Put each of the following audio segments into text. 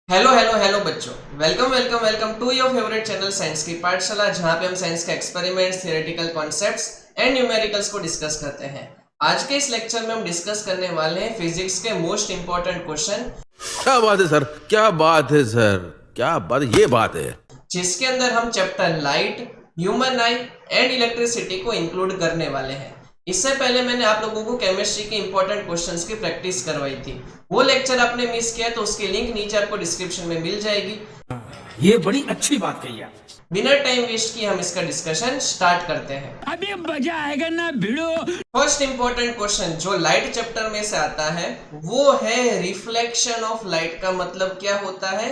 Hello hello hello बच्चों, welcome welcome welcome to your favourite channel science की पाठशाला, जहां पे हम साइंस के experiments, theoretical concepts and numericals को डिस्कस करते हैं। आज के इस लेक्चर में हम डिस्कस करने वाले हैं फिजिक्स के मोस्ट इंपॉर्टेंट क्वेश्चन। क्या बात है सर, क्या बात है सर, क्या बात, ये बात है जिसके अंदर हम chapter light, human I and electricity को इंक्लूड करने वाले हैं। इससे पहले मैंने आप लोगों को केमिस्ट्री के इंपॉर्टेंट क्वेश्चंस की प्रैक्टिस करवाई थी। वो लेक्चर आपने मिस किया तो उसकी लिंक नीचे आपको डिस्क्रिप्शन में मिल जाएगी। ये बड़ी अच्छी बात कही आप। बिना टाइम वेस्ट किए हम इसका डिस्कशन स्टार्ट करते हैं। अभी मजा आएगा ना भिड़ो। फर्स्ट इंपॉर्टेंट क्वेश्चन जो लाइट चैप्टर में से आता है वो है रिफ्लेक्शन ऑफ लाइट का मतलब क्या होता है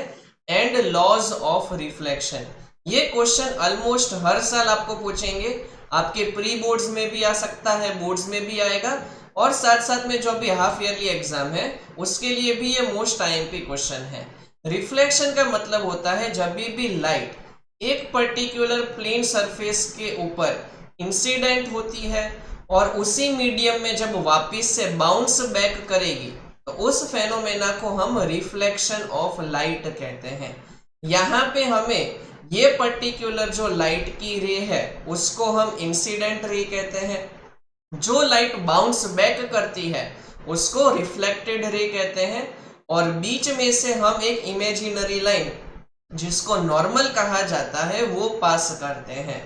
एंड लॉज ऑफ रिफ्लेक्शन। ये क्वेश्चन ऑलमोस्ट हर साल आपको पूछेंगे। आपके प्री बोर्ड्स में भी आ सकता है, बोर्ड्स में भी आएगा, और साथ साथ में जो अभी हाफ ईयरली एग्जाम है उसके लिए भी ये मोस्ट आईएमपी क्वेश्चन है। रिफ्लेक्शन का मतलब होता है जब भी लाइट एक पर्टिकुलर प्लेन सरफेस के ऊपर इंसिडेंट होती है और उसी मीडियम में जब वापस से बाउंस बैक करेगी तो उस फेनोमेना को हम रिफ्लेक्शन ऑफ लाइट कहते हैं। यहाँ पे हमें ये पर्टिकुलर जो लाइट की रे है उसको हम इंसिडेंट रे कहते हैं। जो लाइट बाउंस बैक करती है उसको रिफ्लेक्टेड रे कहते हैं। और बीच में से हम एक इमेजिनरी लाइन जिसको नॉर्मल कहा जाता है वो पास करते हैं।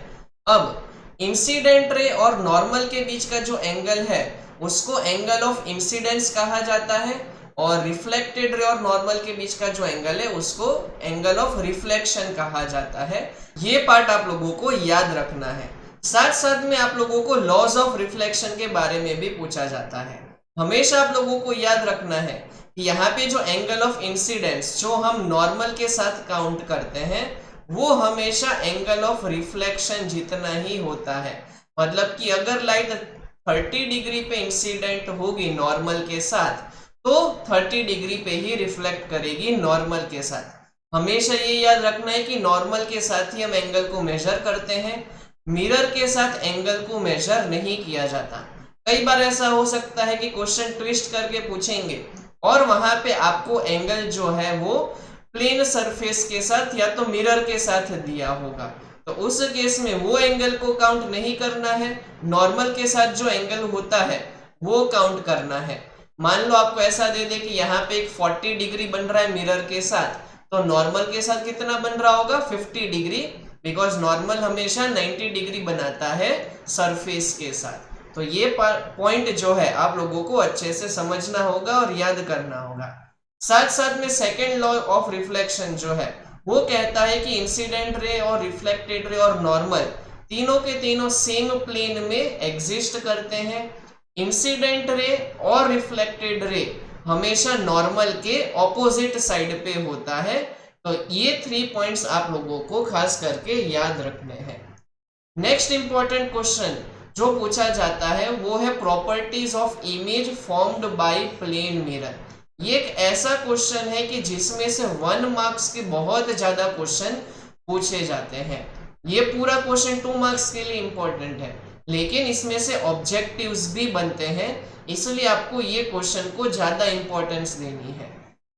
अब इंसिडेंट रे और नॉर्मल के बीच का जो एंगल है उसको एंगल ऑफ इंसिडेंस कहा जाता है, और रिफ्लेक्टेड रे और नॉर्मल के बीच का जो एंगल है उसको एंगल ऑफ रिफ्लेक्शन कहा जाता है। ये पार्ट आप लोगों को याद रखना है। साथ साथ में आप लोगों को लॉज ऑफ रिफ्लेक्शन के बारे में भी पूछा जाता है। हमेशा आप लोगों को याद रखना है कि यहाँ पे जो एंगल ऑफ इंसिडेंस जो हम नॉर्मल के साथ काउंट करते हैं वो हमेशा एंगल ऑफ रिफ्लेक्शन जितना ही होता है। मतलब कि अगर लाइट 30 डिग्री पे इंसिडेंट होगी नॉर्मल के साथ तो 30 डिग्री पे ही रिफ्लेक्ट करेगी नॉर्मल के साथ। हमेशा ये याद रखना है कि नॉर्मल के साथ ही हम एंगल को मेजर करते हैं, मिरर के साथ एंगल को मेजर नहीं किया जाता। कई बार ऐसा हो सकता है कि क्वेश्चन ट्विस्ट करके पूछेंगे और वहां पे आपको एंगल जो है वो प्लेन सरफेस के साथ या तो मिरर के साथ दिया होगा, तो उस केस में वो एंगल को काउंट नहीं करना है, नॉर्मल के साथ जो एंगल होता है वो काउंट करना है। मान लो आपको ऐसा दे दे कि यहाँ पे एक 40 डिग्री बन रहा है मिरर के साथ, तो नॉर्मल के साथ कितना बन रहा होगा 50 डिग्री, बिकॉज नॉर्मल हमेशा 90 डिग्री बनाता है सरफेस के साथ। तो ये पॉइंट जो है आप लोगों को अच्छे से समझना होगा और याद करना होगा। साथ साथ में सेकेंड लॉ ऑफ रिफ्लेक्शन जो है वो कहता है कि इंसिडेंट रे और रिफ्लेक्टेड रे और नॉर्मल तीनों के तीनों सेम प्लेन में एग्जिस्ट करते हैं। इंसिडेंट रे और रिफ्लेक्टेड रे हमेशा नॉर्मल के ऑपोजिट साइड पे होता है। तो ये 3 पॉइंट्स आप लोगों को खास करके याद रखने हैं। नेक्स्ट इंपॉर्टेंट क्वेश्चन जो पूछा जाता है वो है properties of image formed by plane mirror. ये एक ऐसा क्वेश्चन है कि जिसमें से 1 मार्क्स के बहुत ज्यादा क्वेश्चन पूछे जाते हैं। ये पूरा क्वेश्चन 2 मार्क्स के लिए इंपॉर्टेंट है, लेकिन इसमें से ऑब्जेक्टिव्स भी बनते हैं, इसलिए आपको ये क्वेश्चन को ज्यादा इंपॉर्टेंस देनी है।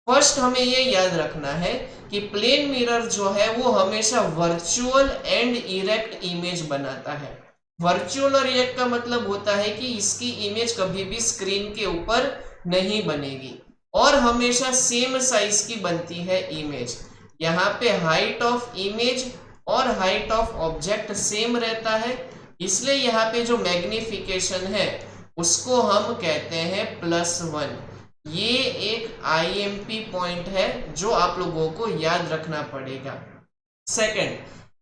फर्स्ट हमें ये याद रखना है कि प्लेन मिरर जो है वो हमेशा वर्चुअल एंड इरेक्ट इमेज बनाता है। वर्चुअल और इरेक्ट का मतलब होता है कि इसकी इमेज कभी भी स्क्रीन के ऊपर नहीं बनेगी और हमेशा सेम साइज की बनती है इमेज। यहाँ पे हाइट ऑफ इमेज और हाइट ऑफ ऑब्जेक्ट सेम रहता है, इसलिए यहाँ पे जो मैग्निफिकेशन है उसको हम कहते हैं +1। ये एक आईएमपी पॉइंट है जो आप लोगों को याद रखना पड़ेगा। सेकंड,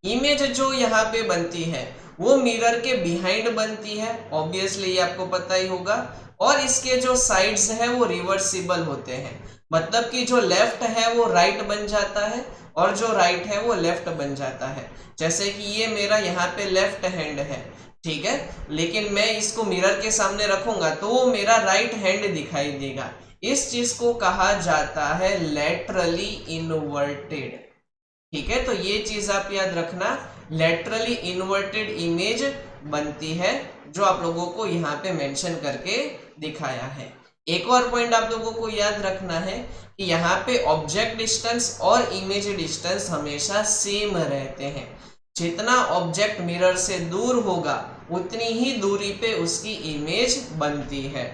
इमेज जो यहाँ पे बनती है वो मिरर के बिहाइंड बनती है, ऑब्वियसली ये आपको पता ही होगा, और इसके जो साइड्स है वो रिवर्सिबल होते हैं। मतलब कि जो लेफ्ट है वो राइट बन जाता है और जो राइट है वो लेफ्ट बन जाता है। जैसे कि ये मेरा यहाँ पे लेफ्ट हैंड है, ठीक है, लेकिन मैं इसको मिरर के सामने रखूंगा तो वो मेरा राइट हैंड दिखाई देगा। इस चीज को कहा जाता है लेटरली इनवर्टेड। ठीक है, तो ये चीज आप याद रखना, लेटरली इन्वर्टेड इमेज बनती है जो आप लोगों को यहाँ पे मेंशन करके दिखाया है। एक और पॉइंट आप लोगों को याद रखना है कि यहाँ पे ऑब्जेक्ट डिस्टेंस और इमेज डिस्टेंस हमेशा सेम रहते हैं। जितना ऑब्जेक्ट मिरर से दूर होगा उतनी ही दूरी पे उसकी इमेज बनती है।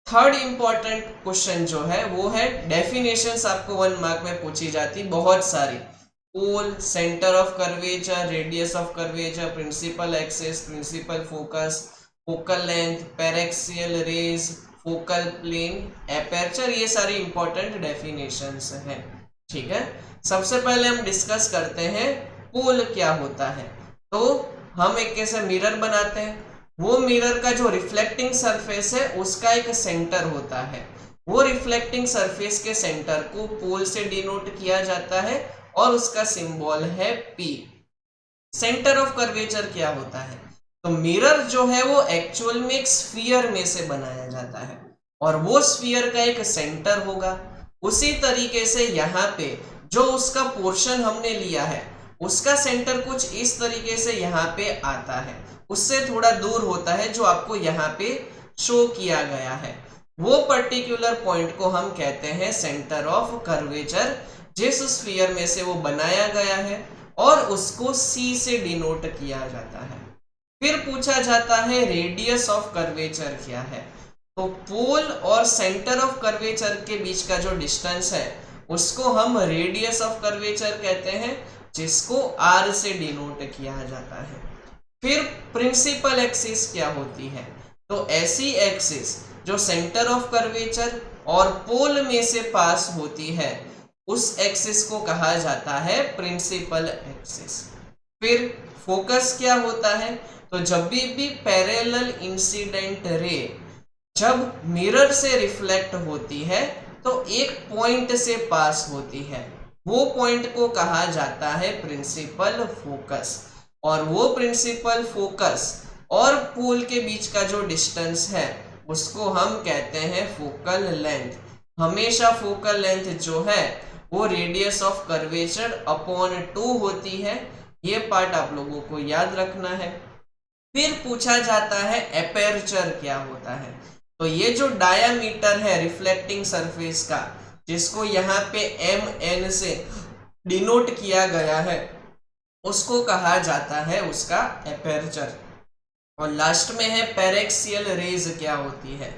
थर्ड इंपॉर्टेंट क्वेश्चन जो है वो है डेफिनेशंस, आपको 1 मार्क में पूछी जाती बहुत सारी। Pole, centre of curvature, radius of curvature, principal axis, principal focus, focal length, paraxial rays, focal plane, aperture, ये सारी इंपॉर्टेंट डेफिनेशंस हैं। ठीक है, सबसे पहले हम डिस्कस करते हैं पोल क्या होता है। तो हम एक कैसे मिरर बनाते हैं, वो मिरर का जो रिफ्लेक्टिंग सरफेस है उसका एक सेंटर होता है। वो रिफ्लेक्टिंग सरफेस के सेंटर को पोल से डिनोट किया जाता है और उसका सिंबल है P। सेंटर ऑफ कर्वेचर क्या होता है, तो मिरर जो है वो एक्चुअल में एक स्फीयर में से बनाया जाता है और वो स्फीयर का एक सेंटर होगा। उसी तरीके से यहाँ पे जो उसका पोर्शन हमने लिया है उसका सेंटर कुछ इस तरीके से यहाँ पे आता है, उससे थोड़ा दूर होता है, जो आपको यहाँ पे शो किया गया है। वो पर्टिकुलर पॉइंट को हम कहते हैं सेंटर ऑफ कर्वेचर, जिस स्फीयर में से वो बनाया गया है और उसको C से डिनोट किया जाता है। फिर पूछा जाता है रेडियस ऑफ कर्वेचर क्या है, तो पोल और सेंटर ऑफ कर्वेचर के बीच का जो डिस्टेंस है उसको हम रेडियस ऑफ कर्वेचर कहते हैं, जिसको R से डिनोट किया जाता है। फिर प्रिंसिपल एक्सिस क्या होती है, तो ऐसी एक्सिस जो सेंटर ऑफ कर्वेचर और पोल में से पास होती है उस एक्सिस को कहा जाता है प्रिंसिपल एक्सिस। फिर फोकस क्या होता है, तो जब भी पैरेलल इंसिडेंट रे जब मिरर से रिफ्लेक्ट होती है तो एक पॉइंट से पास होती है, वो पॉइंट को कहा जाता है प्रिंसिपल फोकस। और वो प्रिंसिपल फोकस और पोल के बीच का जो डिस्टेंस है उसको हम कहते हैं फोकल लेंथ। हमेशा फोकल लेंथ जो है वो रेडियस ऑफ कर्वेचर अपॉन 2 होती है, ये पार्ट आप लोगों को याद रखना है। फिर पूछा जाता है एपर्चर क्या होता है, तो ये जो डायामीटर है रिफ्लेक्टिंग सरफेस का, जिसको यहाँ पे MN से डिनोट किया गया है, उसको कहा जाता है उसका एपर्चर। और लास्ट में है पैरेक्सियल रेज क्या होती है,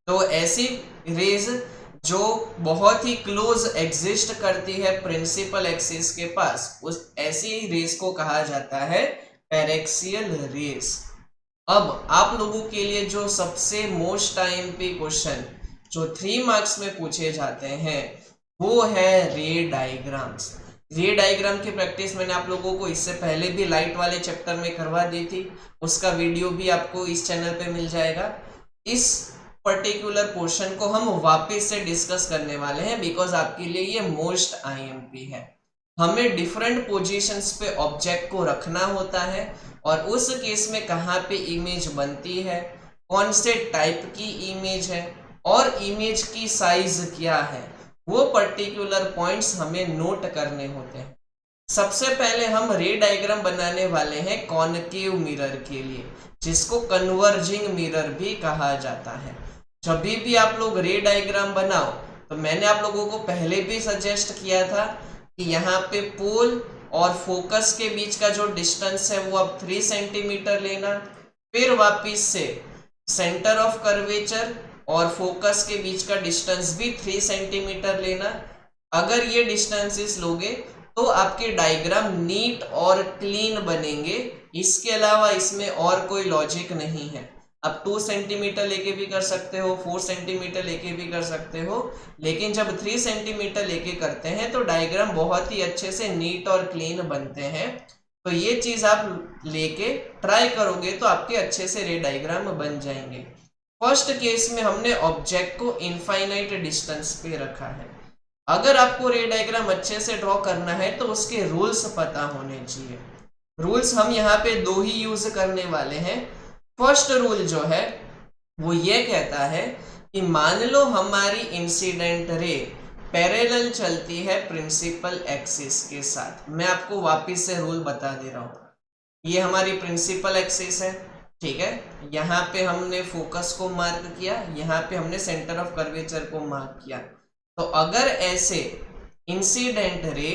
तो ऐसी रेज जो बहुत ही क्लोज एग्जिस्ट करती है प्रिंसिपल एक्सिस के पास, उस ऐसी रेज को कहा जाता है पैरेक्सियल रेज। अब आप लोगों के लिए जो सबसे मोस्ट IMP क्वेश्चन जो 3 मार्क्स में पूछे जाते हैं वो है रे डायग्राम्स। रे डायग्राम की प्रैक्टिस मैंने आप लोगों को इससे पहले भी लाइट वाले चैप्टर में करवा दी थी, उसका वीडियो भी आपको इस चैनल पे मिल जाएगा। इस पर्टिकुलर पोर्शन को हम वापस से डिस्कस करने वाले हैं बिकॉज आपके लिए ये मोस्ट IMP है। हमें डिफरेंट पोजीशंस पे ऑब्जेक्ट को रखना होता है और उस केस में कहाँ पे इमेज बनती है, कौन से टाइप की इमेज है और इमेज की साइज क्या है, वो पर्टिकुलर पॉइंट्स हमें नोट करने होते हैं। सबसे पहले हम रे डायग्राम बनाने वाले हैं कॉनकेव मिरर के लिए, जिसको कन्वर्जिंग मिरर भी कहा जाता है। जब भी आप लोग रे डायग्राम बनाओ तो मैंने आप लोगों को पहले भी सजेस्ट किया था कि यहाँ पे पोल और फोकस के बीच का जो डिस्टेंस है वो आप 3 सेंटीमीटर लेना, फिर वापिस से सेंटर ऑफ कर्वेचर और फोकस के बीच का डिस्टेंस भी 3 सेंटीमीटर लेना। अगर ये डिस्टेंसेस लोगे तो आपके डायग्राम नीट और क्लीन बनेंगे। इसके अलावा इसमें और कोई लॉजिक नहीं है। आप 2 सेंटीमीटर लेके भी कर सकते हो, 4 सेंटीमीटर लेके भी कर सकते हो, लेकिन जब 3 सेंटीमीटर लेके करते हैं तो डायग्राम बहुत ही अच्छे से नीट और क्लीन बनते हैं। तो ये चीज आप लेके ट्राई करोगे तो आपके अच्छे से रे डायग्राम बन जाएंगे। फर्स्ट केस में हमने ऑब्जेक्ट को इनफाइनाइट डिस्टेंस पे रखा है। अगर आपको रे डायग्राम अच्छे से ड्रॉ करना है तो उसके रूल्स पता होने चाहिए। रूल्स हम यहाँ पे 2 ही यूज करने वाले हैं। फर्स्ट रूल जो है वो ये कहता है कि मान लो हमारी इंसिडेंट रे पैरेलल चलती है प्रिंसिपल एक्सिस के साथ। मैं आपको वापिस से रूल बता दे रहा हूँ। ये हमारी प्रिंसिपल एक्सिस है, ठीक है, यहाँ पे हमने फोकस को मार्क किया, यहाँ पे हमने सेंटर ऑफ कर्वेचर को मार्क किया। तो अगर ऐसे incident ray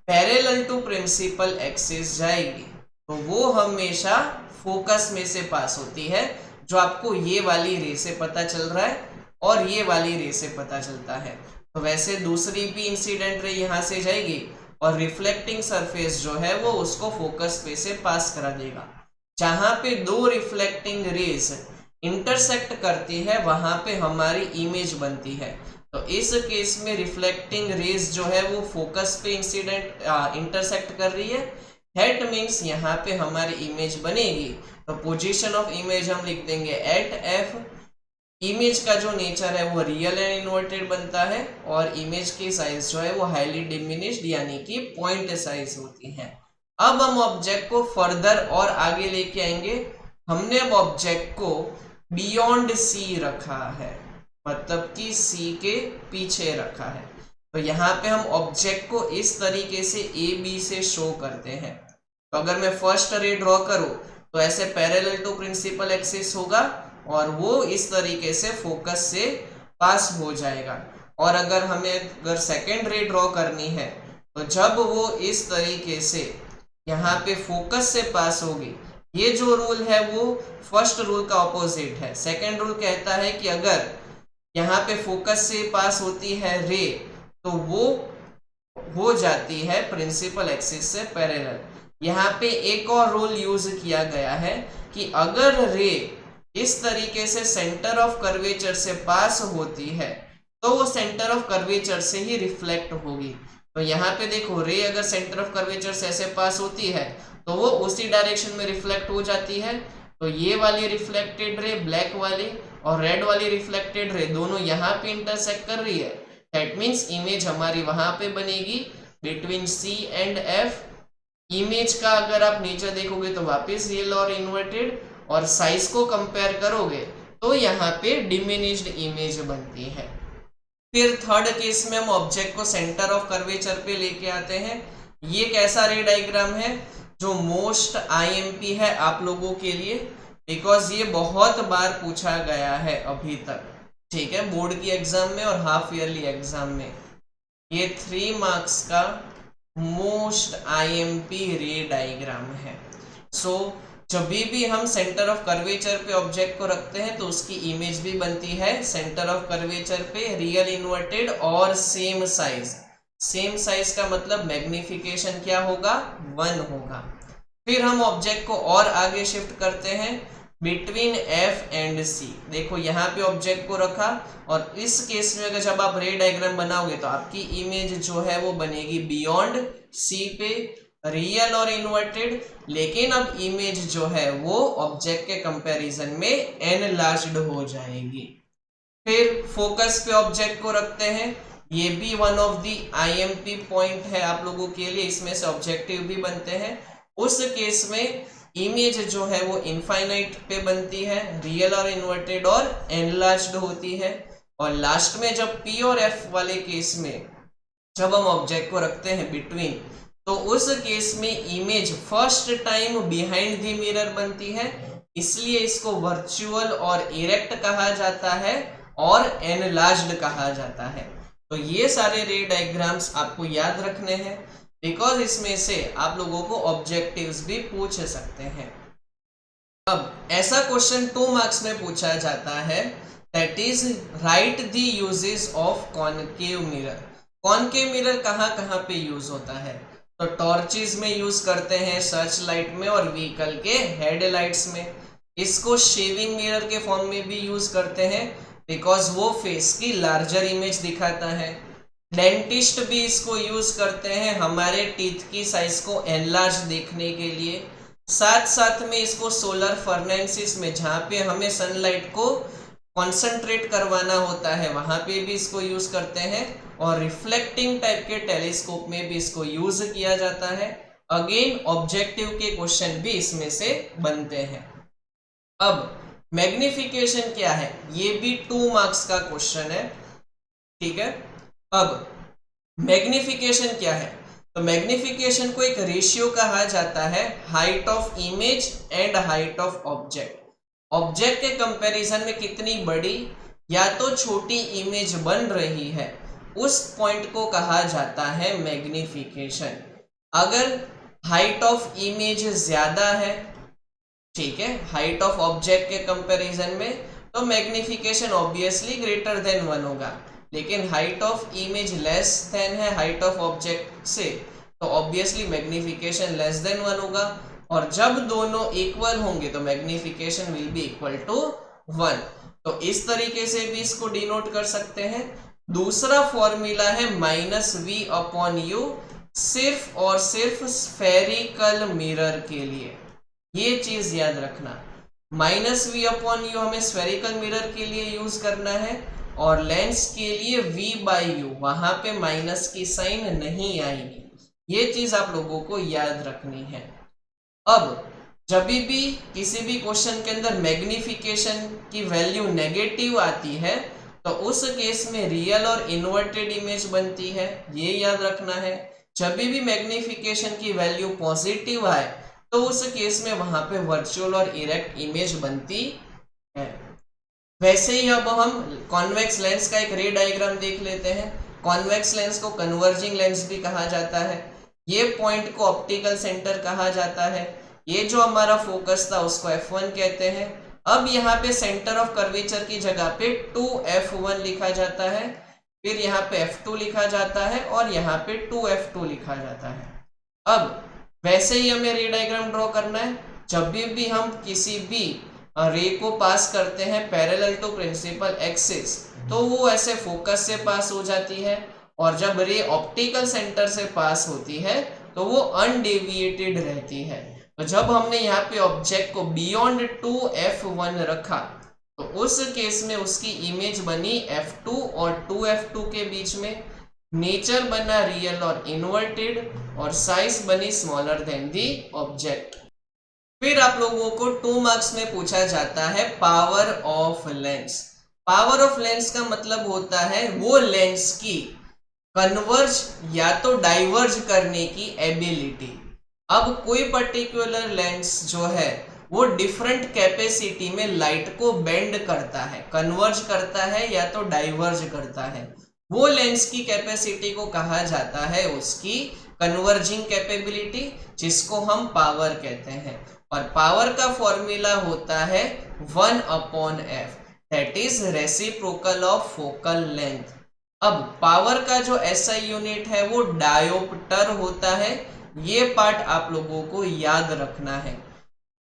parallel to principal axis जाएगी तो वो हमेशा फोकस में से पास होती है, जो आपको ये वाली रे से पता चल रहा है और ये वाली रे से पता चलता है। तो वैसे दूसरी भी इंसिडेंट रे यहाँ से जाएगी और रिफ्लेक्टिंग सरफेस जो है वो उसको फोकस पे से पास करा देगा। जहां पे दो रिफ्लेक्टिंग रेज इंटरसेक्ट करती है वहां पे हमारी इमेज बनती है। तो इस केस में रिफ्लेक्टिंग रेज जो है वो फोकस पे इंटरसेक्ट कर रही है, दैट मीन्स यहाँ पे हमारी इमेज बनेगी। तो पोजीशन ऑफ इमेज हम लिख देंगे एट एफ। इमेज का जो नेचर है वो रियल एंड इन्वर्टेड बनता है और इमेज की साइज जो है वो हाईली डिमिनिश्ड यानी कि पॉइंट साइज होती है। अब हम ऑब्जेक्ट को फर्दर और आगे लेके आएंगे। हमने अब ऑब्जेक्ट को बियॉन्ड सी रखा है, मतलब कि सी के पीछे रखा है। तो यहाँ पे हम ऑब्जेक्ट को इस तरीके से ए बी से शो करते हैं। तो अगर मैं फर्स्ट रे ड्रॉ करूँ तो ऐसे पैरेलल टू प्रिंसिपल एक्सिस होगा और वो इस तरीके से फोकस से पास हो जाएगा। और अगर सेकेंड रे ड्रॉ करनी है तो जब वो इस तरीके से यहाँ पे फोकस से पास होगी, ये जो रूल है वो फर्स्ट रूल का ऑपोजिट है। सेकेंड रूल कहता है कि अगर यहाँ पे फोकस से पास होती है रे तो वो हो जाती है प्रिंसिपल एक्सिस से पैरेलल। यहाँ पे एक और रूल यूज किया गया है कि अगर रे इस तरीके से सेंटर ऑफ कर्वेचर से पास होती है तो वो सेंटर ऑफ कर्वेचर से ही रिफ्लेक्ट होगी। तो यहाँ पे देखो रे अगर सेंटर ऑफ कर्वेचर से ऐसे पास होती है तो वो उसी डायरेक्शन में रिफ्लेक्ट हो जाती है। तो ये वाली रिफ्लेक्टेड रे ब्लैक वाली और रेड वाली रिफ्लेक्टेड रे दोनों यहाँ पे इंटरसेक्ट कर रही है। दैट मीन्स इमेज हमारी वहां पे बनेगी between C and F. Image का अगर आप नीचे देखोगे तो वापस रियल और इन्वर्टेड, और साइज को कंपेयर करोगे तो यहाँ पे डिमिनिश्ड इमेज बनती है। फिर थर्ड केस में हम ऑब्जेक्ट को सेंटर ऑफ कर्वेचर पे लेके आते हैं। ये कैसा रे डायग्राम है जो मोस्ट आईएमपी है आप लोगों के लिए, बिकॉज ये बहुत बार पूछा गया है अभी तक, ठीक है, बोर्ड की एग्जाम में और हाफ ईयरली एग्जाम में। ये 3 मार्क्स का मोस्ट आईएमपी रे डायग्राम है। सो जब भी हम सेंटर ऑफ कर्वेचर पे ऑब्जेक्ट को रखते हैं तो उसकी इमेज भी बनती है सेंटर ऑफ कर्वेचर पे, रियल इन्वर्टेड और सेम साइज। सेम साइज का मतलब मैग्निफिकेशन क्या होगा, 1 होगा। फिर हम ऑब्जेक्ट को और आगे शिफ्ट करते हैं बिटवीन एफ एंड सी। देखो यहाँ पे ऑब्जेक्ट को रखा और इस केस में अगर जब आप रे डायग्राम बनाओगे तो आपकी इमेज जो है वो बनेगी बियॉन्ड सी पे, रियल और इन्वर्टेड। लेकिन अब इमेज जो है वो ऑब्जेक्ट के कंपैरिजन में एनलार्ज्ड हो जाएगी। फिर फोकस पे ऑब्जेक्ट को रखते हैं, ये भी one of the IMP point है आप लोगों के लिए, इसमें से ऑब्जेक्टिव भी बनते हैं। उस केस में इमेज जो है वो इनफाइनाइट पे बनती है, रियल और इन्वर्टेड और एनलार्ज्ड होती है। और लास्ट में जब पी और एफ वाले केस में जब हम ऑब्जेक्ट को रखते हैं बिटवीन, तो उस केस में image first time behind the mirror बनती है, इसलिए इसको वर्चुअल और इरेक्ट कहा जाता है और एनलार्ज्ड कहा जाता है। तो ये सारे रे डायग्राम्स आपको याद रखने हैं, बिकॉज इसमें से आप लोगों को ऑब्जेक्टिव्स भी पूछ सकते हैं। अब ऐसा क्वेश्चन 2 मार्क्स में पूछा जाता है, that is right the uses of concave mirror. Concave mirror कहाँ कहाँ पे यूज होता है, तो टॉर्चेस में यूज करते हैं, सर्च लाइट में और व्हीकल के हेडलाइट्स में। इसको शेविंग मिरर के फॉर्म में भी यूज करते हैं बिकॉज वो फेस की लार्जर इमेज दिखाता है। डेंटिस्ट भी इसको यूज करते हैं हमारे टीथ की साइज को एनलार्ज देखने के लिए। साथ साथ में इसको सोलर फर्नेसिस में, जहाँ पे हमें सनलाइट को कॉन्सेंट्रेट करवाना होता है, वहां पे भी इसको यूज करते हैं। और रिफ्लेक्टिंग टाइप के टेलीस्कोप में भी इसको यूज किया जाता है। अगेन ऑब्जेक्टिव के क्वेश्चन भी इसमें से बनते हैं। अब मैग्निफिकेशन क्या है, ये भी 2 मार्क्स का क्वेश्चन है, ठीक है। अब मैग्निफिकेशन क्या है, तो मैग्निफिकेशन को एक रेशियो कहा जाता है, height of image and height of object. Object के कंपैरिजन में कितनी बड़ी या तो छोटी इमेज बन रही है, उस पॉइंट को कहा जाता है मैग्निफिकेशन। अगर हाइट ऑफ इमेज ज्यादा है, ठीक है, हाइट ऑफ ऑब्जेक्ट के कंपैरिजन में, तो मैग्निफिकेशन ऑब्वियसली ग्रेटर देन 1 होगा। लेकिन height of image less than है हाइट ऑफ ऑब्जेक्ट से, तो ऑब्वियसली मैग्निफिकेशन लेस देन 1 होगा। और जब दोनों इक्वल होंगे तो magnification will be equal to 1। तो इस तरीके से भी इसको डिनोट कर सकते हैं। दूसरा फॉर्मूला है -v/u, सिर्फ और सिर्फ स्फेरिकल मिरर के लिए। ये चीज याद रखना, -v/u हमें स्फेरिकल मिरर के लिए यूज करना है, और लेंस के लिए v/u, वहां पे माइनस की साइन नहीं आएगी। ये चीज आप लोगों को याद रखनी है। अब जब भी किसी भी क्वेश्चन के अंदर मैग्निफिकेशन की वैल्यू नेगेटिव आती है, तो उस केस में रियल और इन्वर्टेड इमेज बनती है, ये याद रखना है। जब भी मैग्निफिकेशन की वैल्यू पॉजिटिव आए, तो उस केस में वहां पे वर्चुअल और इरेक्ट इमेज बनती है। वैसे ही अब हम कॉन्वेक्स लेंस का एक रे डायग्राम देख लेते हैं। कॉन्वेक्स लेंस को कन्वर्जिंग लेंस भी कहा जाता है। ये पॉइंट को ऑप्टिकल सेंटर कहा जाता है। ये जो हमारा फोकस था उसको f1 कहते हैं। अब यहाँ पे सेंटर ऑफ कर्वेचर की जगह पे 2f1 लिखा जाता है, फिर यहाँ पे f2 लिखा जाता है, और यहाँ पे 2f2 लिखा जाता है। अब वैसे ही हमें रे डायग्राम ड्रॉ करना है। जब भी हम किसी भी रे को पास करते हैं पैरेलल टू प्रिंसिपल एक्सिस, तो वो ऐसे फोकस से पास हो जाती है, और जब रे ऑप्टिकल सेंटर से पास होती है तो वो अनडेविएटेड रहती है। तो जब हमने यहाँ पे ऑब्जेक्ट को बियॉन्ड 2f1 रखा, तो उस केस में उसकी इमेज बनी f2 और 2f2 के बीच में, नेचर बना रियल और इन्वर्टेड, और साइज बनी स्मॉलर देन दी ऑब्जेक्ट। फिर आप लोगों को 2 मार्क्स में पूछा जाता है power of lens. Power of lens का मतलब होता है वो लेंस की कन्वर्ज या तो डाइवर्ज करने की एबिलिटी। अब कोई पर्टिकुलर लेंस जो है वो डिफरेंट कैपेसिटी में लाइट को बेंड करता है, कन्वर्ज करता है या तो डाइवर्ज करता है। वो लेंस की कैपेसिटी को कहा जाता है उसकी कन्वर्जिंग कैपेबिलिटी, जिसको हम पावर कहते हैं। और पावर का फॉर्मूला होता है 1/f, that is reciprocal of focal length. अब पावर का जो SI यूनिट है वो डायोप्टर होता है। ये पार्ट आप लोगों को याद रखना है।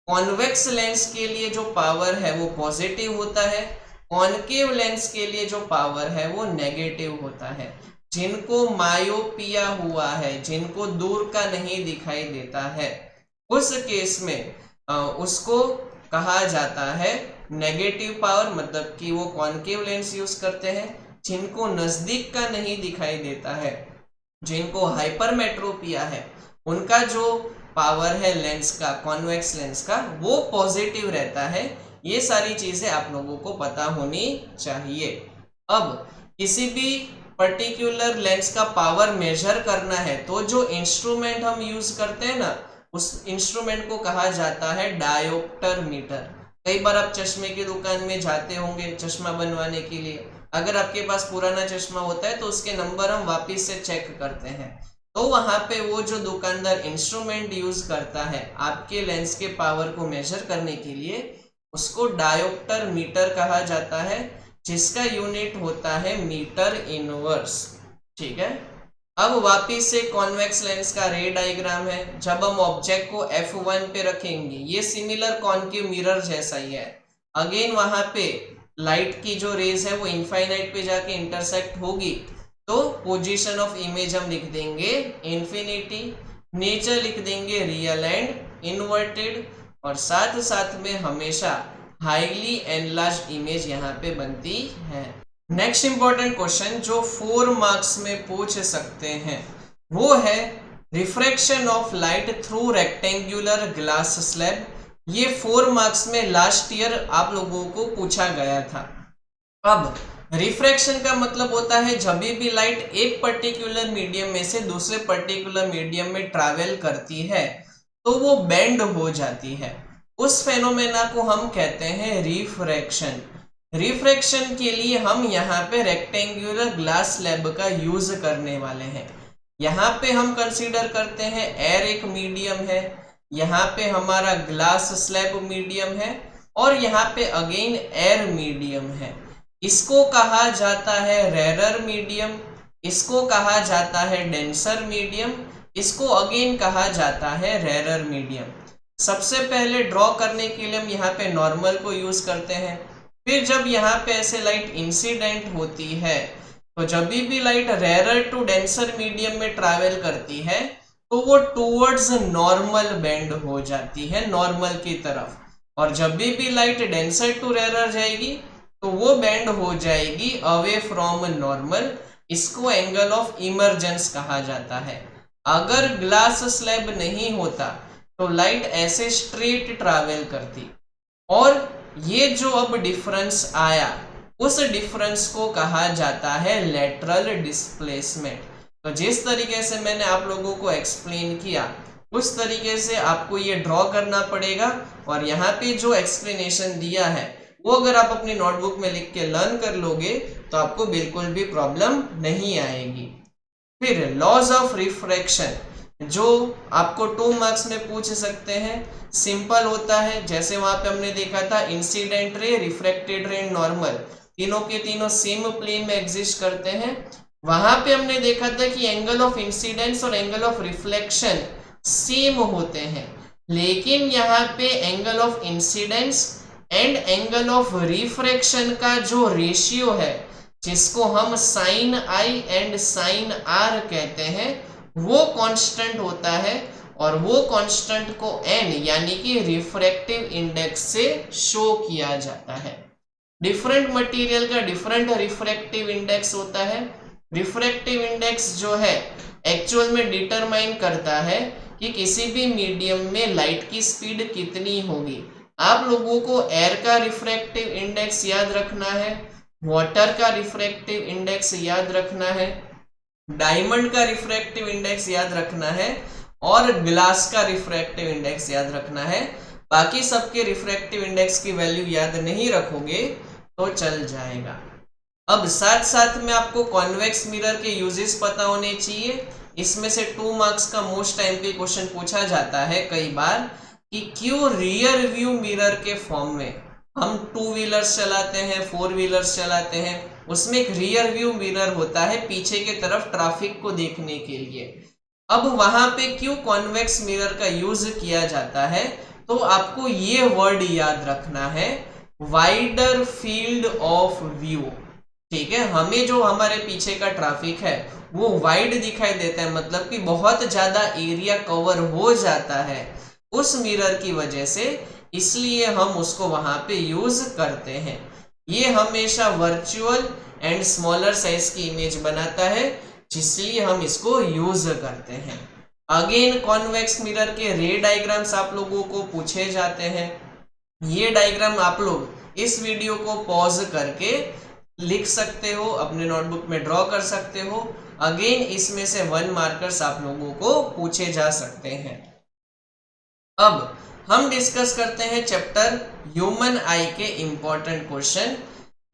कॉन्वेक्स लेंस के लिए जो पावर है वो पॉजिटिव होता है, कॉनकेव लेंस के लिए जो पावर है वो नेगेटिव होता है। जिनको मायोपिया हुआ है, जिनको दूर का नहीं दिखाई देता है, उस केस में उसको कहा जाता है नेगेटिव पावर, मतलब कि वो कॉनकेव लेंस यूज करते हैं। जिनको नजदीक का नहीं दिखाई देता है, जिनको हाइपरमेट्रोपिया है, उनका जो पावर है लेंस का, कॉन्वेक्स लेंस का, वो पॉजिटिव रहता है। ये सारी चीजें आप लोगों को पता होनी चाहिए। अब किसी भी पर्टिकुलर लेंस का पावर मेजर करना है, तो जो इंस्ट्रूमेंट हम यूज करते हैं ना, उस इंस्ट्रूमेंट को कहा जाता है डायोप्टर मीटर। कई बार आप चश्मे की दुकान में जाते होंगे चश्मा बनवाने के लिए। अगर आपके पास पुराना चश्मा होता है तो उसके नंबर हम वापस से चेक करते हैं, तो वहां पे वो जो दुकानदार इंस्ट्रूमेंट यूज करता है आपके लेंस के पावर को मेजर करने के लिए, उसको डायोप्टर मीटर कहा जाता है, जिसका यूनिट होता है मीटर इनवर्स। ठीक है। अब वापिस से कॉन्वेक्स लेंस का रे डायग्राम है। जब हम ऑब्जेक्ट को f1 पे रखेंगे, ये सिमिलर कॉनकेव मिरर जैसा ही है। अगेन वहां पे लाइट की जो रेज है वो इनफाइनाइट पे जाके इंटरसेक्ट होगी, तो पोजीशन ऑफ इमेज हम लिख देंगे इंफिनिटी, नेचर लिख देंगे रियल एंड इन्वर्टेड, और साथ साथ में हमेशा हाईली एनलार्ज्ड इमेज यहाँ पे बनती है। नेक्स्ट इंपॉर्टेंट क्वेश्चन जो 4 मार्क्स में पूछ सकते हैं वो है refraction of light through rectangular glass slab. ये 4 मार्क्स में लास्ट ईयर आप लोगों को पूछा गया था। अब रिफ्रैक्शन का मतलब होता है जब भी लाइट एक पर्टिकुलर मीडियम में से दूसरे पर्टिकुलर मीडियम में ट्रैवल करती है तो वो बेंड हो जाती है। उस फेनोमेना को हम कहते हैं रिफ्रैक्शन। रिफ्रैक्शन के लिए हम यहाँ पे रेक्टेंगुलर ग्लास स्लैब का यूज करने वाले हैं। यहाँ पे हम कंसीडर करते हैं एयर एक मीडियम है, यहाँ पे हमारा ग्लास स्लैब मीडियम है, और यहाँ पे अगेन एयर मीडियम है। इसको कहा जाता है रेरर मीडियम, इसको कहा जाता है डेंसर मीडियम, इसको अगेन कहा जाता है रेरर मीडियम। सबसे पहले ड्रॉ करने के लिए हम यहाँ पे नॉर्मल को यूज करते हैं। फिर जब यहाँ पे ऐसे लाइट इंसिडेंट होती है, तो जब भी light rarer to denser medium में ट्रैवल करती है तो वो टूवर्ड्स नॉर्मल बेंड हो जाती है, नॉर्मल की तरफ। और जब भी लाइट डेंसर टू रेरर जाएगी तो वो बेंड हो जाएगी अवे फ्रॉम नॉर्मल। इसको एंगल ऑफ इमर्जेंस कहा जाता है। अगर ग्लास स्लैब नहीं होता तो लाइट ऐसे स्ट्रेट ट्रैवल करती, और ये जो अब डिफरेंस आया उस डिफरेंस को कहा जाता है लेटरल डिस्प्लेसमेंट। तो जिस तरीके से मैंने आप लोगों को एक्सप्लेन किया उस तरीके से आपको ये ड्रॉ करना पड़ेगा, और यहाँ पे जो एक्सप्लेनेशन दिया है वो अगर आप अपनी नोटबुक में लिख के लर्न कर लोगे तो आपको बिल्कुल भी प्रॉब्लम नहीं आएगी। फिर लॉज ऑफ रिफ्रैक्शन जो आपको 2 मार्क्स में पूछ सकते हैं, सिंपल होता है। जैसे वहां पे हमने देखा था इंसिडेंट रे, रिफ्रैक्टेड रे एंड नॉर्मल, तीनों के तीनों सेम प्लेन में एग्जिस्ट करते हैं। वहां पे हमने देखा था कि एंगल ऑफ इंसिडेंस और एंगल ऑफ रिफ्लेक्शन सेम होते हैं, लेकिन यहाँ पे angle of incidence and angle of refraction का जो रेशियो है, जिसको हम sine i and sine r कहते हैं, वो कांस्टेंट होता है, और वो कांस्टेंट को n यानी कि रिफ्रैक्टिव इंडेक्स से शो किया जाता है। डिफरेंट मटेरियल का डिफरेंट रिफ्रैक्टिव इंडेक्स होता है। रिफ्रैक्टिव इंडेक्स जो है एक्चुअल में डिटरमाइन करता है कि किसी भी मीडियम में लाइट की स्पीड कितनी होगी। आप लोगों को एयर का रिफ्रैक्टिव इंडेक्स याद रखना है, वाटर का रिफ्रैक्टिव इंडेक्स याद रखना है, डायमंड का रिफ्रैक्टिव इंडेक्स याद रखना है, और ग्लास का रिफ्रैक्टिव इंडेक्स याद रखना है। बाकी सबके रिफ्रैक्टिव इंडेक्स की वैल्यू याद नहीं रखोगे तो चल जाएगा। अब साथ साथ में आपको कॉन्वेक्स मिरर के यूजेस पता होने चाहिए। इसमें से 2 मार्क्स का मोस्ट टाइम पे क्वेश्चन पूछा जाता है कई बार कि क्यों रियर व्यू मिरर के फॉर्म में हम 2 व्हीलर्स चलाते हैं, 4 व्हीलर्स चलाते हैं, उसमें एक रियर व्यू मिरर होता है पीछे की तरफ ट्रैफिक को देखने के लिए। अब वहां पे क्यों कॉन्वेक्स मिरर का यूज किया जाता है, तो आपको ये वर्ड याद रखना है, वाइडर फील्ड ऑफ व्यू। ठीक है, हमें जो हमारे पीछे का ट्रैफिक है वो वाइड दिखाई देता है, मतलब कि बहुत ज्यादा एरिया कवर हो जाता है उस मिरर की वजह से, इसलिए हम उसको वहां पे यूज करते हैं। ये हमेशा वर्चुअल एंड स्मॉलर साइज की इमेज बनाता है, जिसलिए हम इसको यूज करते हैं। अगेन कॉन्वेक्स मिरर के रे डायग्राम्स आप लोगों को पूछे जाते हैं। ये डायग्राम आप लोग इस वीडियो को पॉज करके लिख सकते हो, अपने नोटबुक में ड्रॉ कर सकते हो। अगेन इसमें से 1 मार्कर्स आप लोगों को पूछे जा सकते हैं। अब हम डिस्कस करते हैं चैप्टर ह्यूमन आई के इंपॉर्टेंट क्वेश्चन।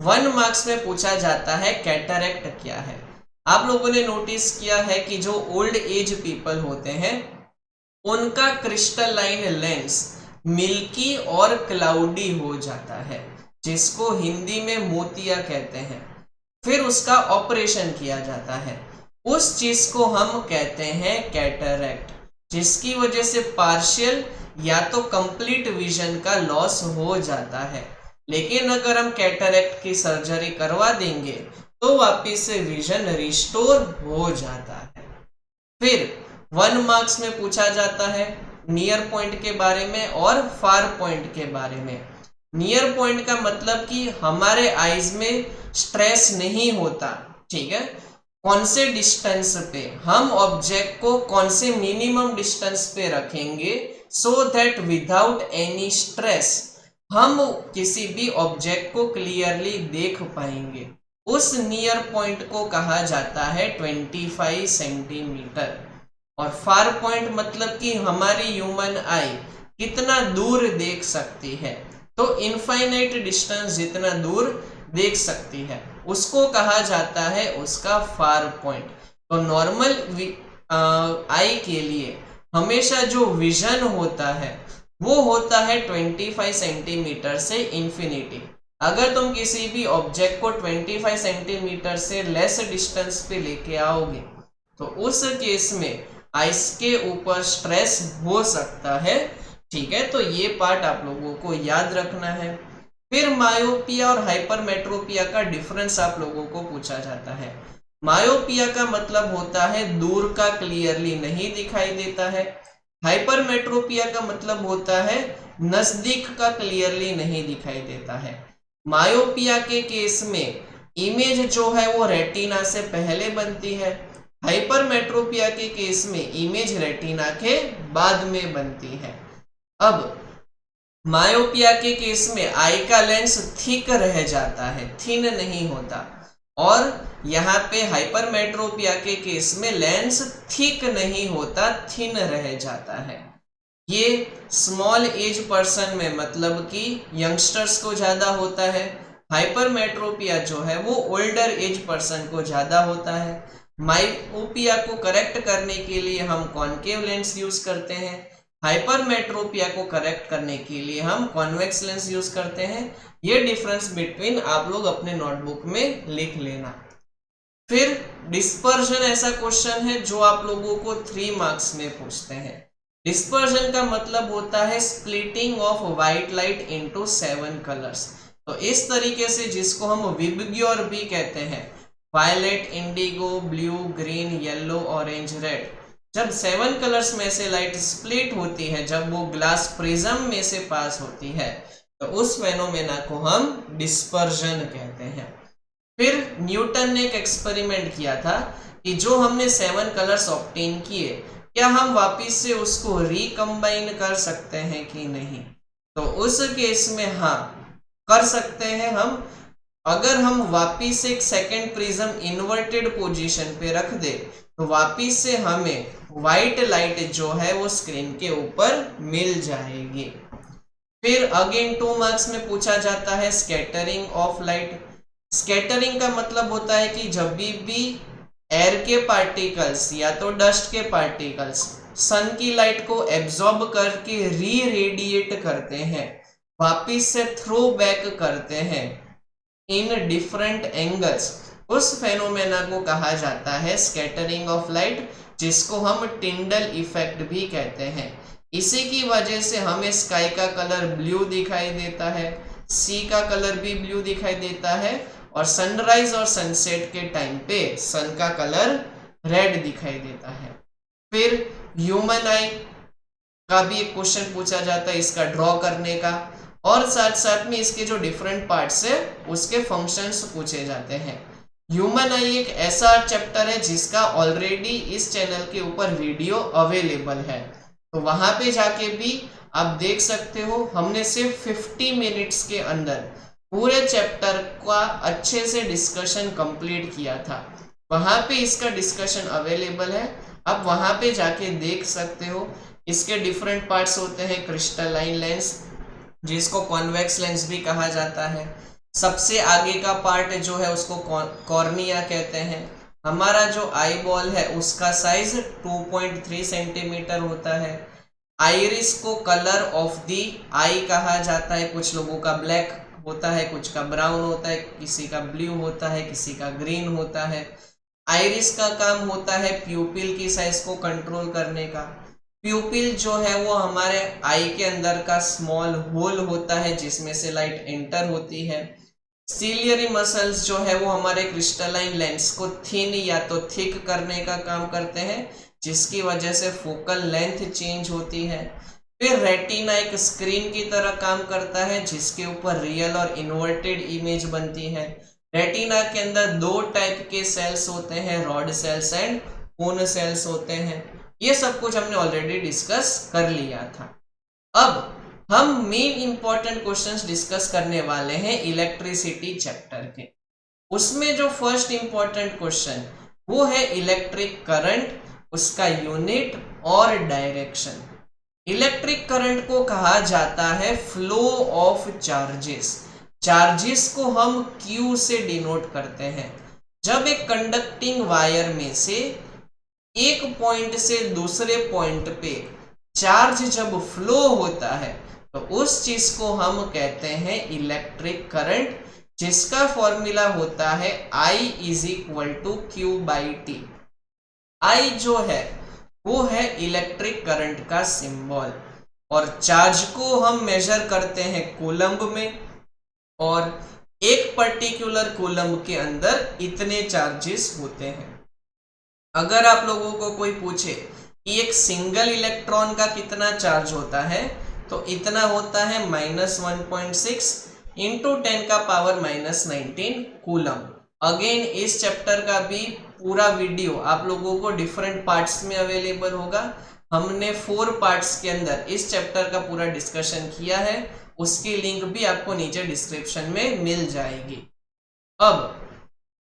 1 मार्क्स में पूछा जाता है कैटरेक्ट क्या है। आप लोगों ने नोटिस किया है कि जो ओल्ड एज पीपल होते हैं उनका क्रिस्टलाइन लेंस मिल्की और क्लाउडी हो जाता है, जिसको हिंदी में मोतिया कहते हैं। फिर उसका ऑपरेशन किया जाता है, उस चीज को हम कहते हैं कैटरेक्ट, जिसकी वजह से पार्शियल या तो कंप्लीट विजन का लॉस हो जाता है। लेकिन अगर हम कैटरेक्ट की सर्जरी करवा देंगे तो वापिस से विजन रिस्टोर हो जाता है। फिर 1 मार्क्स में पूछा जाता है नियर पॉइंट के बारे में और फार पॉइंट के बारे में। नियर पॉइंट का मतलब कि हमारे आईज में स्ट्रेस नहीं होता, ठीक है, कौन से डिस्टेंस पे हम ऑब्जेक्ट को कौन से मिनिमम डिस्टेंस पे रखेंगे so that without any stress हम किसी भी ऑब्जेक्ट को क्लियरली देख पाएंगे। उस नियर पॉइंट को कहा जाता है 25 सेंटीमीटर। और फार पॉइंट मतलब कि हमारी ह्यूमन आई कितना दूर देख सकती है। तो इनफाइनाइट डिस्टेंस जितना दूर देख सकती है उसको कहा जाता है उसका फार पॉइंट। तो नॉर्मल आई के लिए हमेशा जो विजन होता है वो होता है 25 सेंटीमीटर से इंफिनिटी। अगर तुम किसी भी ऑब्जेक्ट को 25 सेंटीमीटर से लेस डिस्टेंस पे लेके आओगे तो उस केस में आइस के ऊपर स्ट्रेस हो सकता है। ठीक है, तो ये पार्ट आप लोगों को याद रखना है। फिर मायोपिया और हाइपरमेट्रोपिया का डिफरेंस आप लोगों को पूछा जाता है। मायोपिया का मतलब होता है दूर का क्लियरली नहीं दिखाई देता है। हाइपरमेट्रोपिया का मतलब होता है नजदीक का क्लियरली नहीं दिखाई देता है। मायोपिया के केस में इमेज जो है वो रेटिना से पहले बनती है। हाइपरमेट्रोपिया के केस में इमेज रेटिना के बाद में बनती है। अब मायोपिया के केस में आई का लेंस थिक रह जाता है, थिन नहीं होता। और यहाँ पे हाइपरमेट्रोपिया के केस में लेंस थिक नहीं होता, थिन रह जाता है। ये स्मॉल एज पर्सन में मतलब कि यंगस्टर्स को ज्यादा होता है। हाइपरमेट्रोपिया जो है वो ओल्डर एज पर्सन को ज्यादा होता है। मायोपिया को करेक्ट करने के लिए हम कॉनकेव लेंस यूज करते हैं, हाइपरमेट्रोपिया को करेक्ट करने के लिए हम कॉन्वेक्स लेंस यूज करते हैं। ये डिफरेंस बिटवीन आप लोग अपने नोटबुक में लिख लेना। फिर डिस्पर्जन ऐसा क्वेश्चन है जो आप लोगों को 3 मार्क्स में पूछते हैं। डिस्पर्जन का मतलब होता है splitting of white light into 7 colours. तो इस तरीके से जिसको हम विबग्योर भी कहते हैं, violet, indigo, blue, green, yellow, orange, red, जब 7 कलर्स में से लाइट स्प्लिट होती है, जब वो ग्लास प्रिज्म में से पास होती है, तो उस फेनोमेना को हम डिस्पर्जन कहते हैं। फिर न्यूटन ने एक एक्सपेरिमेंट किया था कि जो हमने 7 कलर्स ऑब्टेन किए, क्या हम वापिस से उसको रिकम्बाइन कर सकते हैं कि नहीं। तो उस केस में हाँ कर सकते हैं हम। अगर हम वापिस एक सेकेंड प्रिज्म इन्वर्टेड पोजीशन पे रख दे तो वापिस से हमें व्हाइट लाइट जो है वो स्क्रीन के ऊपर मिल जाएगी। फिर अगेन 2 मार्क्स में पूछा जाता है स्कैटरिंग ऑफ लाइट। स्कैटरिंग का मतलब होता है कि जब भी एयर के पार्टिकल्स या तो डस्ट के पार्टिकल्स सन की लाइट को एब्जॉर्ब करके री रेडिएट करते हैं, वापिस से थ्रो बैक करते हैं इन डिफरेंट एंगल्स, उस फेनोमेना को कहा जाता है स्कैटरिंग ऑफ लाइट, जिसको हम टिंडल इफेक्ट भी कहते हैं। इसी की वजह से हमें स्काई का कलर ब्लू दिखाई देता है, सी का कलर भी ब्लू दिखाई देता है, और सनराइज और सनसेट के टाइम पे सन का कलर रेड दिखाई देता है। फिर ह्यूमन आई का भी एक क्वेश्चन पूछा जाता है इसका ड्रॉ करने का, और साथ साथ में इसके जो डिफरेंट पार्ट्स है उसके फंक्शंस पूछे जाते हैं। ह्यूमन आई एक ऐसा चैप्टर है जिसका ऑलरेडी इस चैनल के ऊपर वीडियो अवेलेबल है, तो वहां पे जाके भी आप देख सकते हो। हमने सिर्फ 50 मिनट्स के अंदर पूरे चैप्टर का अच्छे से डिस्कशन कंप्लीट किया था, वहां पे इसका डिस्कशन अवेलेबल है, आप वहां पे जाके देख सकते हो। इसके डिफरेंट पार्ट्स होते हैं क्रिस्टलाइन लेंस, जिसको कॉन्वेक्स लेंस भी कहा जाता है। सबसे आगे का पार्ट जो है उसको कॉर्निया कहते हैं। हमारा जो आई बॉल है उसका साइज 2.3 सेंटीमीटर होता है। आइरिस को कलर ऑफ दी आई कहा जाता है। कुछ लोगों का ब्लैक होता है, कुछ का ब्राउन होता है, किसी का ब्लू होता है, किसी का ग्रीन होता है। आइरिस का काम होता है प्यूपिल की साइज को कंट्रोल करने का। प्यूपिल जो है वो हमारे आई के अंदर का स्मॉल होल होता है जिसमें से लाइट एंटर होती है। सीलियरी मसल्स जो है वो हमारे क्रिस्टलाइन लेंस को थिन या तो थिक करने का काम करते हैं, जिसकी वजह से फोकल लेंथ चेंज होती है। फिर रेटिना एक स्क्रीन की तरह काम करता है जिसके ऊपर रियल और इन्वर्टेड इमेज बनती है। रेटिना के अंदर 2 टाइप के सेल्स होते हैं, rod sales and cone cells होते हैं। ये सब कुछ हमने ऑलरेडी डिस्कस कर लिया था। अब हम मेन इंपॉर्टेंट क्वेश्चंस डिस्कस करने वाले हैं इलेक्ट्रिसिटी चैप्टर के। उसमें जो फर्स्ट इंपॉर्टेंट क्वेश्चन वो है इलेक्ट्रिक करंट, उसका यूनिट और डायरेक्शन। इलेक्ट्रिक करंट को कहा जाता है फ्लो ऑफ चार्जेस। चार्जेस को हम Q से डिनोट करते हैं। जब एक कंडक्टिंग वायर में से एक पॉइंट से दूसरे पॉइंट पे चार्ज जब फ्लो होता है तो उस चीज को हम कहते हैं इलेक्ट्रिक करंट, जिसका फॉर्मूला होता है I is equal to Q/T। I जो है वो है इलेक्ट्रिक करंट का सिंबल, और चार्ज को हम मेजर करते हैं कूलम्ब में, और एक पर्टिकुलर कूलम्ब के अंदर इतने चार्जेस होते हैं। अगर आप लोगों को कोई पूछे कि एक सिंगल इलेक्ट्रॉन का कितना चार्ज होता है, तो इतना होता है -1.6 इंटू 10⁻⁻19 कूलम। अगेन इस चैप्टर का भी पूरा वीडियो आप लोगों को डिफरेंट पार्ट्स में अवेलेबल होगा। हमने 4 पार्ट्स के अंदर इस चैप्टर का पूरा डिस्कशन किया है, उसकी लिंक भी आपको नीचे डिस्क्रिप्शन में मिल जाएगी। अब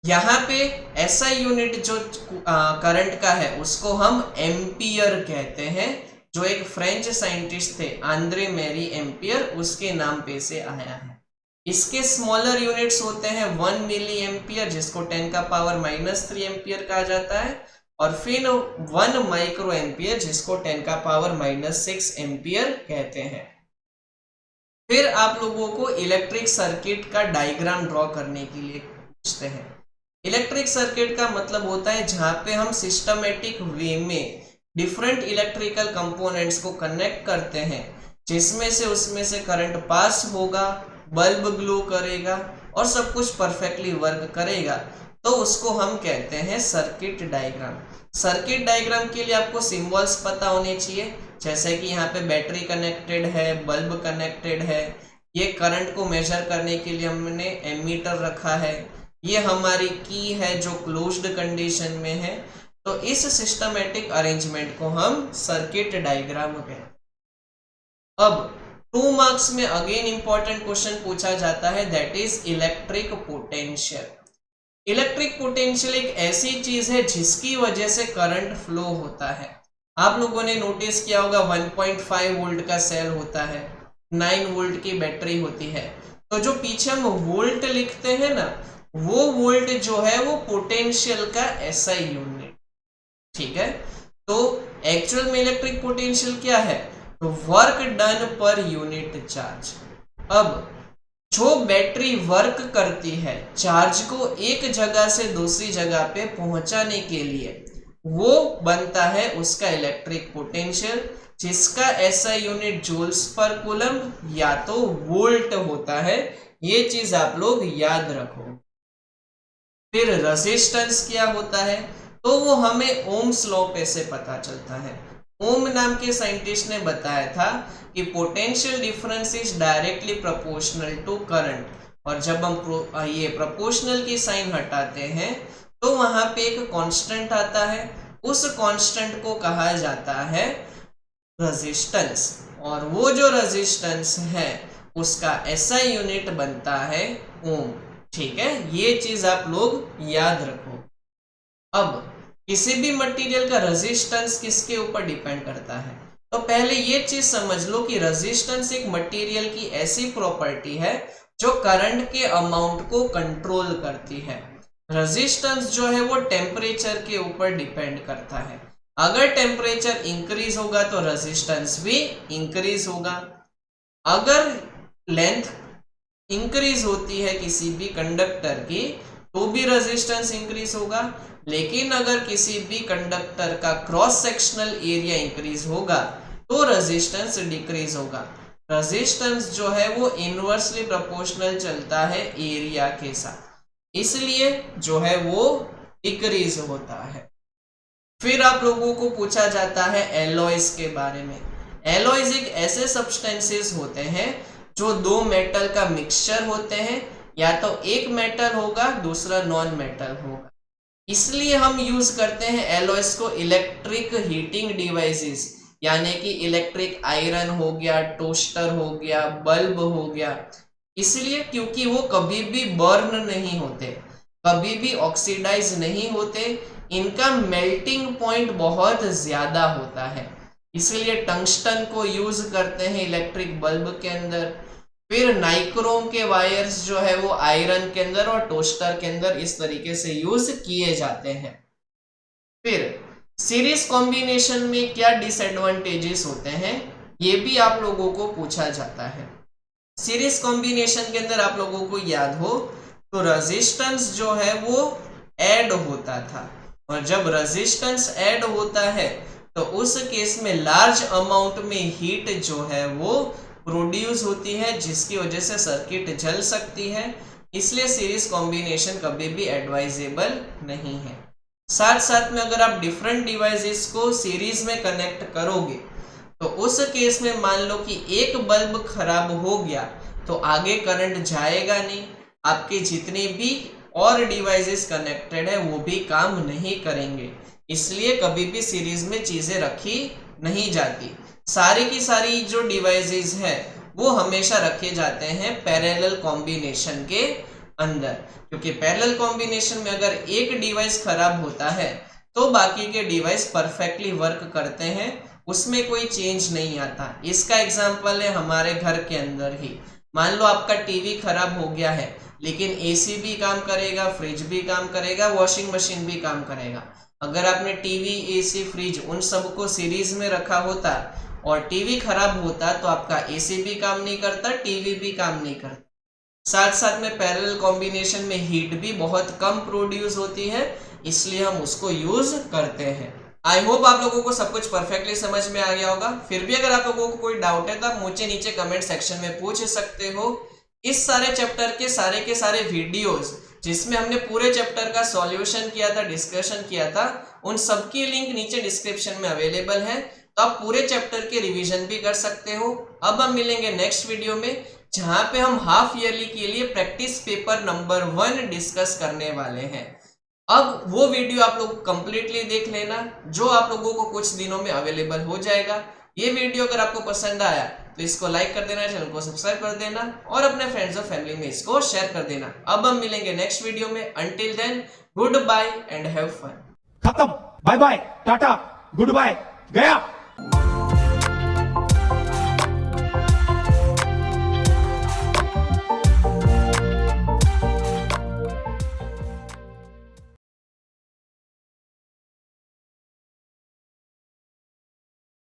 यहाँ पे ऐसा यूनिट जो करंट का है उसको हम एम्पियर कहते हैं, जो एक फ्रेंच साइंटिस्ट थे आंद्रे मैरी एम्पियर, उसके नाम पे से आया है। इसके स्मॉलर यूनिट्स होते हैं 1 मिली एम्पियर, जिसको 10⁻³ एम्पियर कहा जाता है, और फिर 1 माइक्रो एम्पियर, जिसको 10⁻6 एम्पियर कहते हैं। फिर आप लोगों को इलेक्ट्रिक सर्किट का डायग्राम ड्रॉ करने के लिए पूछते हैं। इलेक्ट्रिक सर्किट का मतलब होता है जहां पे हम सिस्टमेटिक वे में डिफरेंट इलेक्ट्रिकल कंपोनेंट्स को कनेक्ट करते हैं, जिसमें से उसमें से करंट पास होगा, बल्ब ग्लो करेगा और सब कुछ परफेक्टली वर्क करेगा, तो उसको हम कहते हैं सर्किट डायग्राम। सर्किट डायग्राम के लिए आपको सिंबल्स पता होने चाहिए, जैसे कि यहाँ पे बैटरी कनेक्टेड है, बल्ब कनेक्टेड है, ये करंट को मेजर करने के लिए हमने एमीटर रखा है, ये हमारी की है जो क्लोज्ड कंडीशन में है। तो इस सिस्टमेटिक अरेंजमेंट को हम सर्किट डायग्राम कहते हैं। अब 2 मार्क्स में अगेन इंपॉर्टेंट क्वेश्चन पूछा जाता है, that is electric potential. Electric potential एक ऐसी चीज है जिसकी वजह से करंट फ्लो होता है। आप लोगों ने नोटिस किया होगा 1.5 वोल्ट का सेल होता है, 9 वोल्ट की बैटरी होती है, तो जो पीछे हम वोल्ट लिखते हैं ना, वो वोल्ट जो है वो पोटेंशियल का एसआई यूनिट, ठीक है। तो एक्चुअल में इलेक्ट्रिक पोटेंशियल क्या है, तो work done per unit charge. अब जो बैटरी वर्क करती है चार्ज को एक जगह से दूसरी जगह पे पहुंचाने के लिए, वो बनता है उसका इलेक्ट्रिक पोटेंशियल, जिसका एसआई यूनिट जूल्स पर कूलम्ब या तो वोल्ट होता है। ये चीज आप लोग याद रखो। फिर रेजिस्टेंस क्या होता है, तो वो हमें ओम्स लॉ पे से पता चलता है। ओम नाम के साइंटिस्ट ने बताया था कि potential difference is directly proportional to current, और जब हम ये प्रोपोर्शनल की साइन हटाते हैं तो वहां पे एक कांस्टेंट आता है, उस कांस्टेंट को कहा जाता है रेजिस्टेंस, और वो जो रेजिस्टेंस है उसका एसआई यूनिट बनता है ओम, ठीक है। ये चीज आप लोग याद रखो। अब किसी भी मटेरियल का रेजिस्टेंस किसके ऊपर डिपेंड करता है, तो पहले ये चीज समझ लो कि रेजिस्टेंस एक मटेरियल की ऐसी प्रॉपर्टी है जो करंट के अमाउंट को कंट्रोल करती है। रेजिस्टेंस जो है वो टेम्परेचर के ऊपर डिपेंड करता है। अगर टेम्परेचर इंक्रीज होगा तो रेजिस्टेंस भी इंक्रीज होगा। अगर लेंथ इंक्रीज होती है किसी भी कंडक्टर की तो भी रेजिस्टेंस इंक्रीज होगा, लेकिन अगर किसी भी कंडक्टर का क्रॉस सेक्शनल एरिया इंक्रीज होगा तो रेजिस्टेंस डिक्रीज होगा। रेजिस्टेंस जो है वो इनवर्सली प्रोपोर्शनल चलता है एरिया के साथ, इसलिए जो है वो डिक्रीज होता है। फिर आप लोगों को पूछा जाता है एलॉयज के बारे में। एलॉयज एक ऐसे सब्सटेंसेस होते हैं जो 2 मेटल का मिक्सचर होते हैं, या तो एक मेटल होगा दूसरा नॉन मेटल होगा, इसलिए हम यूज करते हैं एलॉयज को इलेक्ट्रिक हीटिंग डिवाइसेस, यानी कि इलेक्ट्रिक आयरन हो गया, टोस्टर हो गया, बल्ब हो गया, इसलिए क्योंकि वो कभी भी बर्न नहीं होते, कभी भी ऑक्सीडाइज नहीं होते, इनका मेल्टिंग पॉइंट बहुत ज्यादा होता है, इसलिए टंगस्टन को यूज करते हैं इलेक्ट्रिक बल्ब के अंदर। फिर नाइक्रोम के वायर्स जो है वो आयरन के अंदर और टोस्टर के अंदर इस तरीके से यूज किए जाते हैं। फिर सीरीज कॉम्बिनेशन में क्या डिसएडवांटेजेस होते हैं, ये भी आप लोगों को पूछा जाता है। सीरीज कॉम्बिनेशन के अंदर आप लोगों को याद हो तो रेजिस्टेंस जो है वो ऐड होता था, और जब रेजिस्टेंस ऐड होता है तो उस केस में लार्ज अमाउंट में हीट जो है वो प्रोड्यूस होती है, जिसकी वजह से सर्किट जल सकती है। इसलिए सीरीज कॉम्बिनेशन कभी भी एडवाइजेबल नहीं है। साथ साथ में अगर आप डिफरेंट डिवाइसेस को सीरीज में कनेक्ट करोगे तो उस केस में मान लो कि एक बल्ब खराब हो गया तो आगे करंट जाएगा नहीं, आपके जितने भी और डिवाइसेस कनेक्टेड है वो भी काम नहीं करेंगे। इसलिए कभी भी सीरीज में चीजें रखी नहीं जाती। सारी की सारी जो डिवाइसेस है वो हमेशा रखे जाते हैं पैरेलल कॉम्बिनेशन के अंदर, क्योंकि पैरेलल कॉम्बिनेशन में अगर एक डिवाइस खराब होता है तो बाकी के डिवाइस परफेक्टली वर्क करते हैं, उसमें कोई चेंज नहीं आता। इसका एग्जांपल है हमारे घर के अंदर ही। मान लो आपका टीवी खराब हो गया है लेकिन एसी भी काम करेगा, फ्रिज भी काम करेगा, वॉशिंग मशीन भी काम करेगा। अगर आपने टीवी, एसी, फ्रिज उन सबको सीरीज में रखा होता और टीवी खराब होता तो आपका एसी भी काम नहीं करता, टीवी भी काम नहीं करता। साथ साथ में पैरेलल कॉम्बिनेशन में हीट भी बहुत कम प्रोड्यूस होती है, इसलिए हम उसको यूज करते हैं। आई होप आप लोगों को सब कुछ परफेक्टली समझ में आ गया होगा। फिर भी अगर आप लोगों को कोई डाउट है तो आप मुझे नीचे कमेंट सेक्शन में पूछ सकते हो। इस सारे चैप्टर के सारे वीडियोस जिसमें हमने पूरे चैप्टर का सॉल्यूशन किया था, डिस्कशन किया था, उन सबकी लिंक नीचे डिस्क्रिप्शन में अवेलेबल है, तो आप पूरे चैप्टर के रिवीजन भी कर सकते हो। अब हम मिलेंगे नेक्स्ट वीडियो में, जहां पे हम हाफ ईयरली के लिए प्रैक्टिस पेपर नंबर 1 डिस्कस करने वाले हैं। अब वो वीडियो आप लोग कंप्लीटली देख लेना, जो आप लोगों को कुछ दिनों में अवेलेबल हो जाएगा। ये वीडियो अगर आपको पसंद आया तो इसको लाइक कर देना, चैनल को सब्सक्राइब कर देना और अपने फ्रेंड्स और फैमिली में इसको शेयर कर देना। अब हम मिलेंगे नेक्स्ट वीडियो में। Until then, goodbye and have fun. खत्म, bye bye, tata, goodbye, गया।